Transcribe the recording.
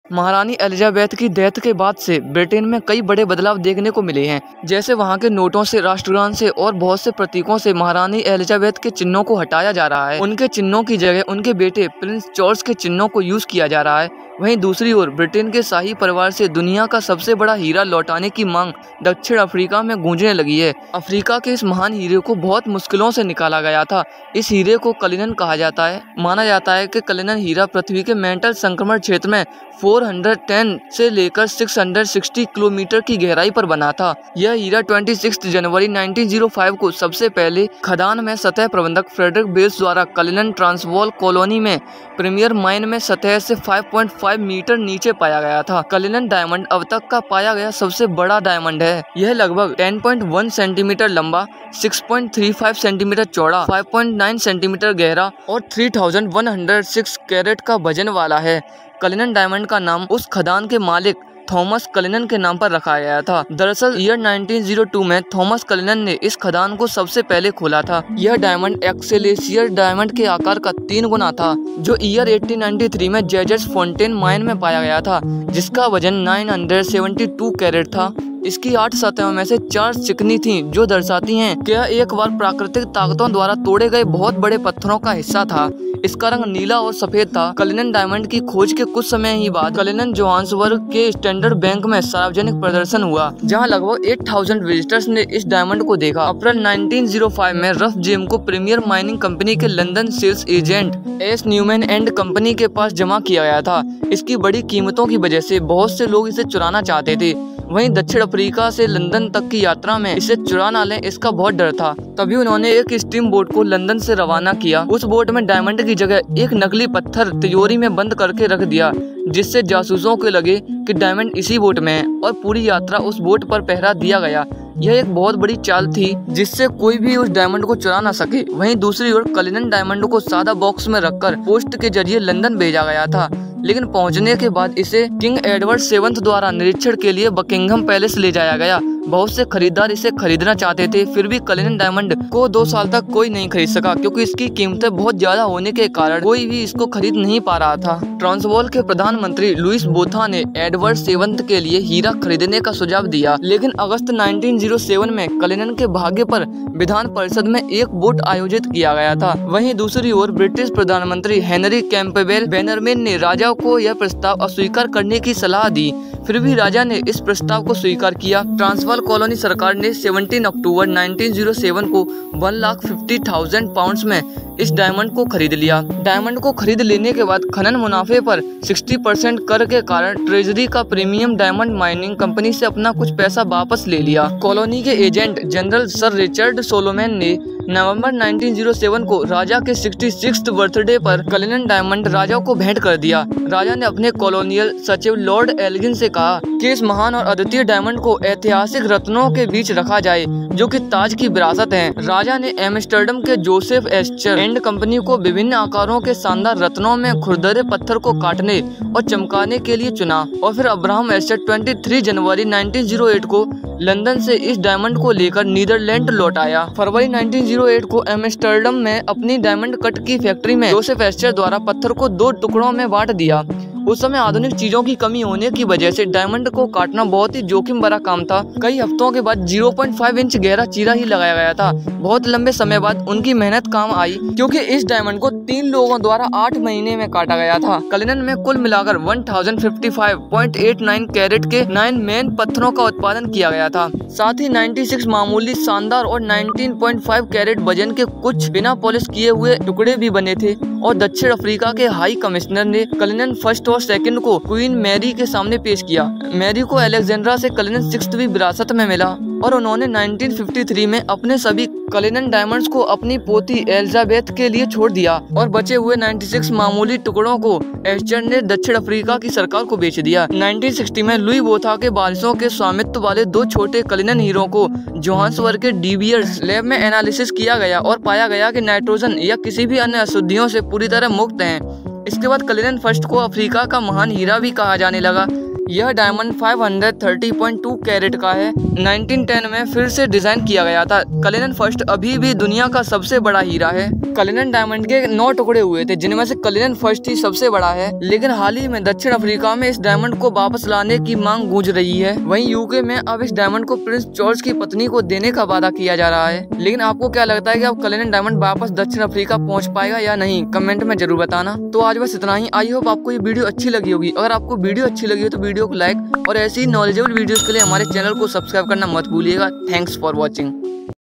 महारानी एलिजाबेथ की डेथ के बाद से ब्रिटेन में कई बड़े बदलाव देखने को मिले हैं। जैसे वहां के नोटों से, राष्ट्रगान से और बहुत से प्रतीकों से महारानी एलिजाबेथ के चिन्हों को हटाया जा रहा है। उनके चिन्हों की जगह उनके बेटे प्रिंस चार्ल्स के चिन्हों को यूज किया जा रहा है। वहीं दूसरी ओर ब्रिटेन के शाही परिवार से दुनिया का सबसे बड़ा हीरा लौटाने की मांग दक्षिण अफ्रीका में गूंजने लगी है। अफ्रीका के इस महान हीरे को बहुत मुश्किलों से निकाला गया था। इस हीरे को कलिनन कहा जाता है। माना जाता है कि कलिनन हीरा पृथ्वी के मेंटल संक्रमण क्षेत्र में 410 से लेकर 660 किलोमीटर की गहराई पर बना था। यह हीरा 26 जनवरी 1905 को सबसे पहले खदान में सतह प्रबंधक फ्रेडरिक बेल्स द्वारा कलिनन ट्रांसवाल कॉलोनी में प्रीमियर माइन में सतह से 5.5 मीटर नीचे पाया गया था। कलिनन डायमंड अब तक का पाया गया सबसे बड़ा डायमंड है। यह लगभग 10.1 सेंटीमीटर लंबा, 6.35 सेंटीमीटर चौड़ा, 5.9 सेंटीमीटर गहरा और 3106 कैरेट का वजन वाला है। कलिनन डायमंड का नाम उस खदान के मालिक थॉमस कलिनन के नाम पर रखा गया था। दरअसल ईयर 1902 में थॉमस कलिनन ने इस खदान को सबसे पहले खोला था। यह डायमंड एक्सेलेसियर डायमंड के आकार का 3 गुना था, जो ईयर 1893 में जेजर्स फाउंटेन माइन में पाया गया था, जिसका वजन 972 कैरेट था। इसकी 8 सतहों में से 4 चिकनी थीं, जो दर्शाती हैं कि यह एक बार प्राकृतिक ताकतों द्वारा तोड़े गए बहुत बड़े पत्थरों का हिस्सा था। इसका रंग नीला और सफेद था। कलिनन डायमंड की खोज के कुछ समय ही बाद कलिनन जोहान्सबर्ग के स्टैंडर्ड बैंक में सार्वजनिक प्रदर्शन हुआ, जहां लगभग 8000 विजिटर्स ने इस डायमंड को देखा। अप्रैल 1905 में रफ जेम को प्रीमियर माइनिंग कंपनी के London sales agent S Newman and company के पास जमा किया गया था। इसकी बड़ी कीमतों की वजह से बहुत से लोग इसे चुराना चाहते थे। वहीं दक्षिण अफ्रीका से लंदन तक की यात्रा में इसे चुरा ना लें, इसका बहुत डर था। तभी उन्होंने एक स्टीम बोट को लंदन से रवाना किया। उस बोट में डायमंड की जगह एक नकली पत्थर तिजोरी में बंद करके रख दिया, जिससे जासूसों को लगे कि डायमंड इसी बोट में है, और पूरी यात्रा उस बोट पर पहरा दिया गया। यह एक बहुत बड़ी चाल थी, जिससे कोई भी उस डायमंड को चुरा ना सके। वहीं दूसरी ओर कलिनन डायमंड को सादा बॉक्स में रखकर पोस्ट के जरिए लंदन भेजा गया था, लेकिन पहुंचने के बाद इसे किंग एडवर्ड 7 द्वारा निरीक्षण के लिए बकिंघम पैलेस ले जाया गया। बहुत से खरीदार इसे खरीदना चाहते थे, फिर भी कलिनन डायमंड को 2 साल तक कोई नहीं खरीद सका, क्योंकि इसकी कीमतें बहुत ज्यादा होने के कारण कोई भी इसको खरीद नहीं पा रहा था। ट्रांसवाल के प्रधानमंत्री लुइस बोथा ने एडवर्ड 7 के लिए हीरा खरीदने का सुझाव दिया, लेकिन अगस्त 1907 में कलिनन के भाग्य पर विधान परिषद में एक वोट आयोजित किया गया था। वहीं दूसरी ओर ब्रिटिश प्रधानमंत्री हेनरी कैंपबेल बैनरमैन ने राजा को यह प्रस्ताव अस्वीकार करने की सलाह दी, फिर भी राजा ने इस प्रस्ताव को स्वीकार किया। ट्रांसवाल कॉलोनी सरकार ने 17 अक्टूबर 1907 को 1,50,000 पाउंड्स में इस डायमंड को खरीद लिया। डायमंड को खरीद लेने के बाद खनन मुनाफे पर 60% कर के कारण ट्रेजरी का प्रीमियम डायमंड माइनिंग कंपनी से अपना कुछ पैसा वापस ले लिया। कॉलोनी के एजेंट जनरल सर रिचर्ड सोलोमैन ने नवंबर 1907 को राजा के 66th बर्थडे पर कलिनन डायमंड राजा को भेंट कर दिया। राजा ने अपने कॉलोनियल सचिव लॉर्ड एल्गिन से कहा कि इस महान और अद्वितीय डायमंड को ऐतिहासिक रत्नों के बीच रखा जाए, जो कि ताज की विरासत है। राजा ने एम्स्टर्डम के जोसेफ एस्चर एंड कंपनी को विभिन्न आकारों के शानदार रत्नों में खुरदरे पत्थर को काटने और चमकाने के लिए चुना, और फिर अब्राहम एस्चर 23 जनवरी 1908 को लंदन से इस डायमंड को लेकर नीदरलैंड लौट आया। फरवरी 1908 को एम्स्टर्डम में अपनी डायमंड कट की फैक्ट्री में जोसेफ एस्चर द्वारा पत्थर को 2 टुकड़ों में बांट दिया। उस समय आधुनिक चीजों की कमी होने की वजह से डायमंड को काटना बहुत ही जोखिम भरा काम था। कई हफ्तों के बाद 0.5 इंच गहरा चीरा ही लगाया गया था। बहुत लंबे समय बाद उनकी मेहनत काम आई, क्योंकि इस डायमंड को 3 लोगों द्वारा 8 महीने में काटा गया था। कलिनन में कुल मिलाकर 1055.89 कैरेट के 9 मेन पत्थरों का उत्पादन किया गया था। साथ ही 96 मामूली, शानदार और 19.5 कैरेट वजन के कुछ बिना पॉलिश किए हुए टुकड़े भी बने थे। और दक्षिण अफ्रीका के हाई कमिश्नर ने कलिनन फर्स्ट और सेकंड को क्वीन मैरी के सामने पेश किया। मैरी को अलेक्जेंड्रा से कलिनन 6वीं विरासत में मिला, और उन्होंने 1953 में अपने सभी कलिनन डायमंड्स को अपनी पोती एलिजाबेथ के लिए छोड़ दिया, और बचे हुए 96 मामूली टुकड़ों को एस्चर ने दक्षिण अफ्रीका की सरकार को बेच दिया। 1960 में लुई बोथा के वारिसों के स्वामित्व वाले 2 छोटे कलिनन हीरों को जोहान्सबर्ग के डी बियर्स लैब में एनालिसिस किया गया, और पाया गया कि नाइट्रोजन या किसी भी अन्य अशुद्धियों से पूरी तरह मुक्त हैं। इसके बाद कलिनन फर्स्ट को अफ्रीका का महान हीरा भी कहा जाने लगा। यह डायमंड 530.2 कैरेट का है। 1910 में फिर से डिजाइन किया गया था। कलिनन फर्स्ट अभी भी दुनिया का सबसे बड़ा हीरा है। कलिनन डायमंड के 9 टुकड़े हुए थे, जिनमें से कलिनन फर्स्ट ही सबसे बड़ा है। लेकिन हाल ही में दक्षिण अफ्रीका में इस डायमंड को वापस लाने की मांग गूंज रही है। वहीं यूके में अब इस डायमंड को प्रिंस जॉर्ज की पत्नी को देने का वादा किया जा रहा है। लेकिन आपको क्या लगता है कि अब कलिनन डायमंड वापस दक्षिण अफ्रीका पहुंच पाएगा या नहीं, कमेंट में जरूर बताना। तो आज बस इतना ही। आई होप आपको ये वीडियो अच्छी लगी होगी। अगर आपको वीडियो अच्छी लगी हो तो वीडियो को लाइक और ऐसी नॉलेजेबल वीडियोस के लिए हमारे चैनल को सब्सक्राइब करना मत भूलिएगा। Thanks for watching.